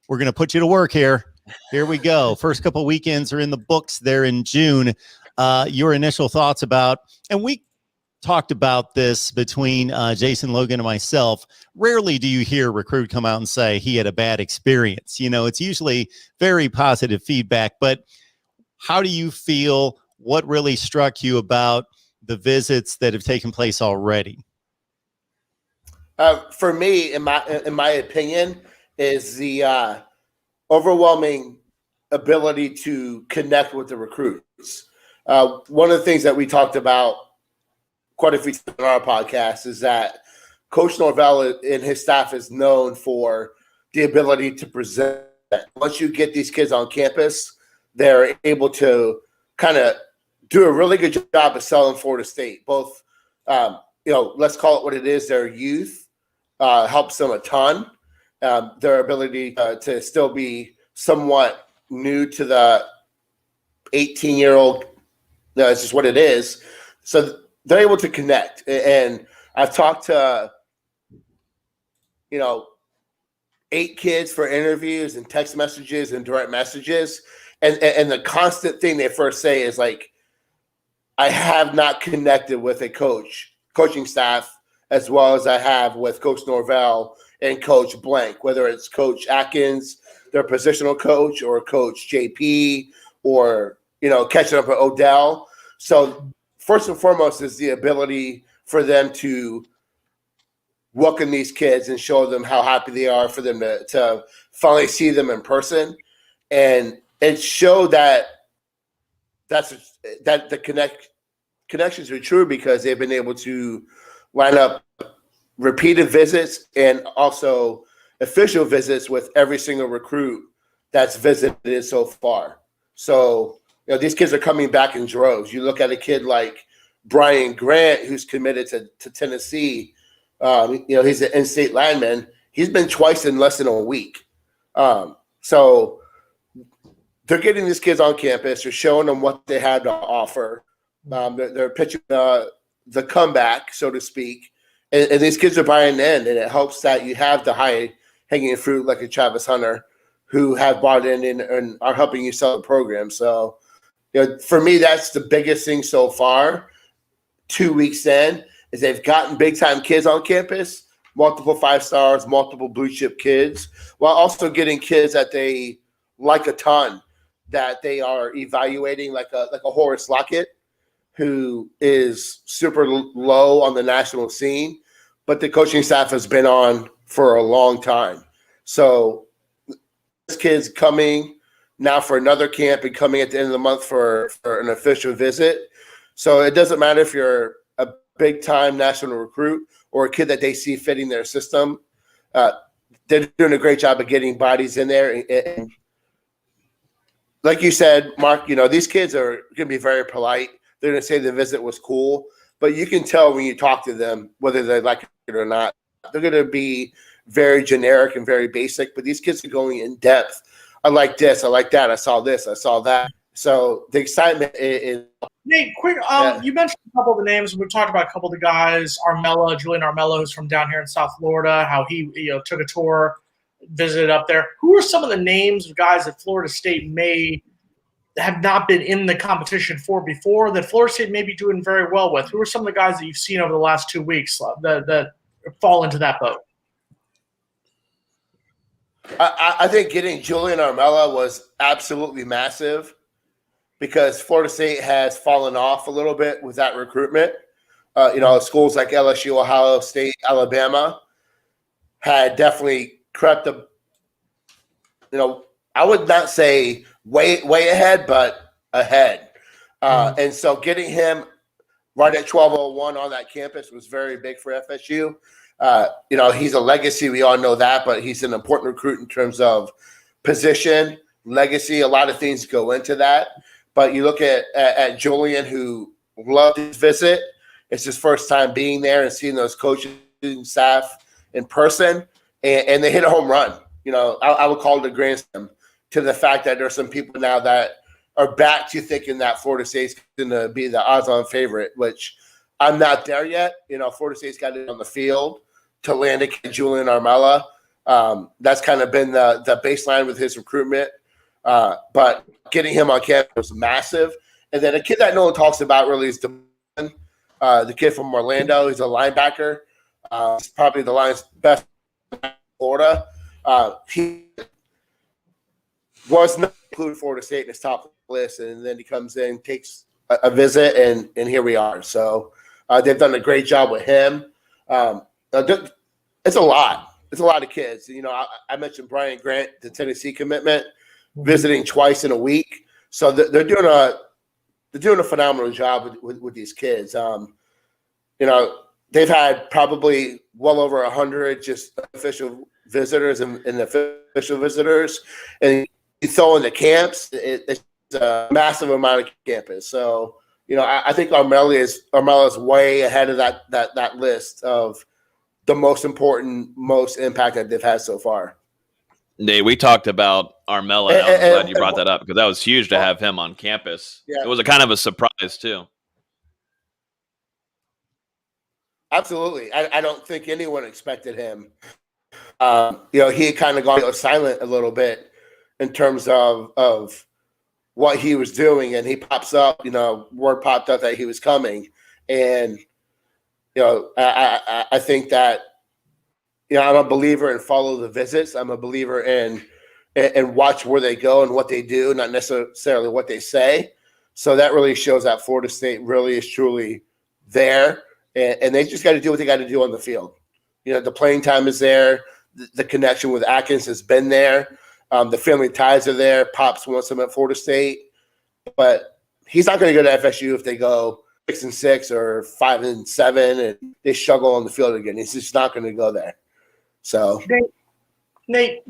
we're going to put you to work here. Here we go. First couple weekends are in the books there in June. Your initial thoughts about, and we talked about this between Jason Logan and myself. Rarely do you hear a recruit come out and say he had a bad experience. You know, it's usually very positive feedback, but how do you feel? What really struck you about the visits that have taken place already? For me, in my opinion, is the overwhelming ability to connect with the recruits. One of the things that we talked about quite a few times on our podcast is that Coach Norvell and his staff is known for the ability to present. Once you get these kids on campus, they're able to kind of do a really good job of selling Florida State. Both, let's call it what it is. Their youth helps them a ton. Their ability to still be somewhat new to the 18-year-old, it's just what it is. So they're able to connect. And I've talked to, 8 kids for interviews and text messages and direct messages. And the constant thing they first say is like, I have not connected with a coaching staff as well as I have with Coach Norvell and Coach Blank, whether it's Coach Atkins, their positional coach, or Coach JP, or, catching up with Odell. So first and foremost is the ability for them to welcome these kids and show them how happy they are for them to finally see them in person. And it showed that the connections are true because they've been able to line up repeated visits and also official visits with every single recruit that's visited so far. So, these kids are coming back in droves. You look at a kid like Brian Grant, who's committed to Tennessee. He's an in-state lineman. He's been twice in less than a week. So they're getting these kids on campus. They're showing them what they had to offer. They're pitching the comeback, so to speak. And these kids are buying in, and it helps that you have the high-hanging fruit like a Travis Hunter who have bought in and are helping you sell the program. So, for me, that's the biggest thing so far, 2 weeks in, is they've gotten big-time kids on campus, multiple 5-stars, multiple blue-chip kids, while also getting kids that they like a ton, that they are evaluating like a Horace Lockett, who is super low on the national scene, but the coaching staff has been on for a long time. So this kid's coming now for another camp and coming at the end of the month for an official visit. So it doesn't matter if you're a big-time national recruit or a kid that they see fitting their system. They're doing a great job of getting bodies in there. And like you said, Mark, these kids are going to be very polite. They're going to say the visit was cool, but you can tell when you talk to them whether they like it or not. They're going to be very generic and very basic, but these kids are going in depth. I like this. I like that. I saw this. I saw that. So the excitement is. Nate, quick. You mentioned a couple of the names. We've talked about a couple of the guys. Julian Armello, who's from down here in South Florida. How he took a tour, visited up there. Who are some of the names of guys that Florida State may have not been in the competition for before that Florida State may be doing very well with? Who are some of the guys that you've seen over the last 2 weeks that fall into that boat? I think getting Julian Armella was absolutely massive because Florida State has fallen off a little bit with that recruitment. Schools like LSU, Ohio State, Alabama had definitely crept up. I would not say way ahead, but ahead. And so getting him right at 1201 on that campus was very big for FSU. He's a legacy. We all know that, but he's an important recruit in terms of position, legacy. A lot of things go into that. But you look at Julian, who loved his visit. It's his first time being there and seeing those coaches and staff in person, and they hit a home run. I would call it a grand slam to the fact that there's some people now that are back to thinking that Florida State's going to be the odds-on favorite, which I'm not there yet. Florida State's got it on the field to land against Julian Armella. That's kind of been the baseline with his recruitment. But getting him on campus was massive. And then a kid that no one talks about really is the kid from Orlando. He's a linebacker. He's probably the Lions' best in Florida. He was not included Florida State in his top list, and then he comes in, takes a visit, and here we are. So they've done a great job with him. It's a lot. It's a lot of kids. You know, I mentioned Brian Grant, the Tennessee commitment, visiting twice in a week. So they're doing a phenomenal job with these kids. You know, they've had probably well over 100 just official visitors and official visitors, and you throw in the camps, it's a massive amount of campus. So, you know, I think Armella is way ahead of that list of the most important, most impact that they've had so far. Nate, we talked about Armella. I'm glad you brought that up because that was huge to have him on campus. Yeah. It was a kind of a surprise too. Absolutely. I don't think anyone expected him. You know, he had kind of gone silent a little bit in terms of what he was doing, and he pops up, you know, word popped up that he was coming. And, you know, I think that, you know, I'm a believer in follow the visits. I'm a believer in watch where they go and what they do, not necessarily what they say. So that really shows that Florida State really is truly there, and they just got to do what they got to do on the field. You know, the playing time is there. The connection with Atkins has been there. The family ties are there. Pops wants him at Florida State, but he's not going to go to FSU if they go 6-6 or 5-7 and they struggle on the field again. He's just not going to go there. So, Nate,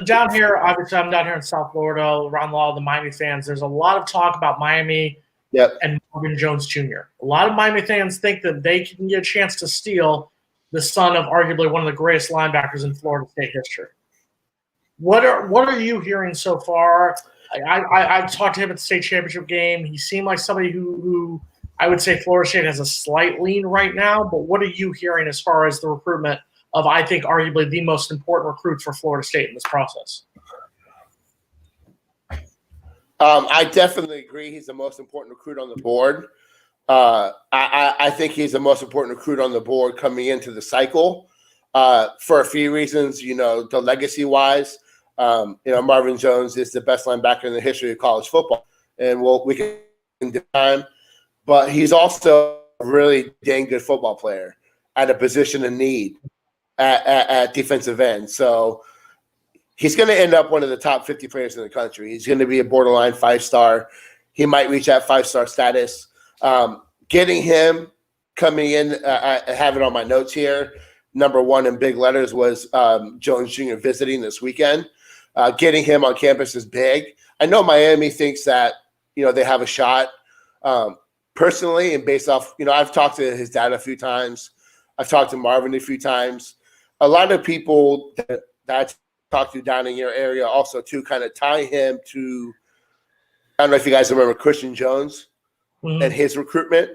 down here, obviously, I'm down here in South Florida, around a lot of the Miami fans. There's a lot of talk about Miami and Marvin Jones Jr. A lot of Miami fans think that they can get a chance to steal the son of arguably one of the greatest linebackers in Florida State history. What are you hearing so far? I talked to him at the state championship game. He seemed like somebody who I would say Florida State has a slight lean right now. But what are you hearing as far as the recruitment of, I think, arguably the most important recruit for Florida State in this process? I definitely agree. He's the most important recruit on the board. I think he's the most important recruit on the board coming into the cycle for a few reasons. You know, the legacy-wise, you know, Marvin Jones is the best linebacker in the history of college football, and we can do time. But he's also a really dang good football player at a position of need at defensive end. So he's going to end up one of the top 50 players in the country. He's going to be a borderline 5-star. He might reach that 5-star status. Getting him coming in, I have it on my notes here. Number one in big letters was Jones Jr. visiting this weekend. Getting him on campus is big. I know Miami thinks that, you know, they have a shot. Personally, and based off, you know, I've talked to his dad a few times. I've talked to Marvin a few times. A lot of people that I talked to down in your area also too kind of tie him to, I don't know if you guys remember Christian Jones and his recruitment.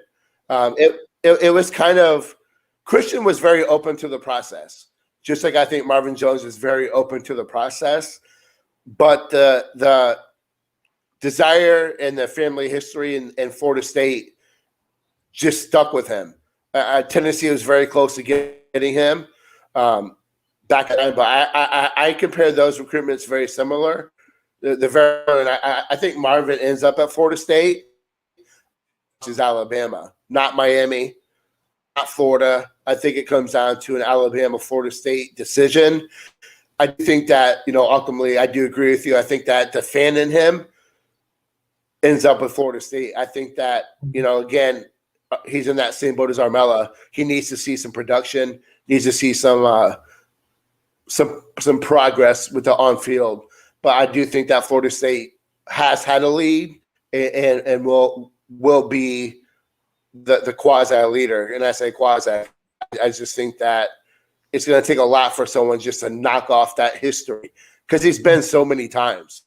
It was kind of, Christian was very open to the process, just like I think Marvin Jones is very open to the process. But the desire and the family history in Florida State just stuck with him. Tennessee was very close to getting him back then, but I compare those recruitments very similar. I think Marvin ends up at Florida State, which is Alabama, not Miami, not Florida. I think it comes down to an Alabama-Florida State decision. I think that, you know, ultimately, I do agree with you. I think that the fan in him ends up with Florida State. I think that, you know, again, he's in that same boat as Armella. He needs to see some production, needs to see some progress with the on-field. But I do think that Florida State has had a lead and will be the quasi-leader. And I say quasi. I just think that it's going to take a lot for someone just to knock off that history because he's been so many times.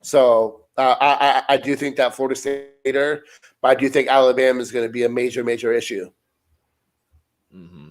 So I do think that Florida Stater, but I do think Alabama is going to be a major, major issue. Mm-hmm.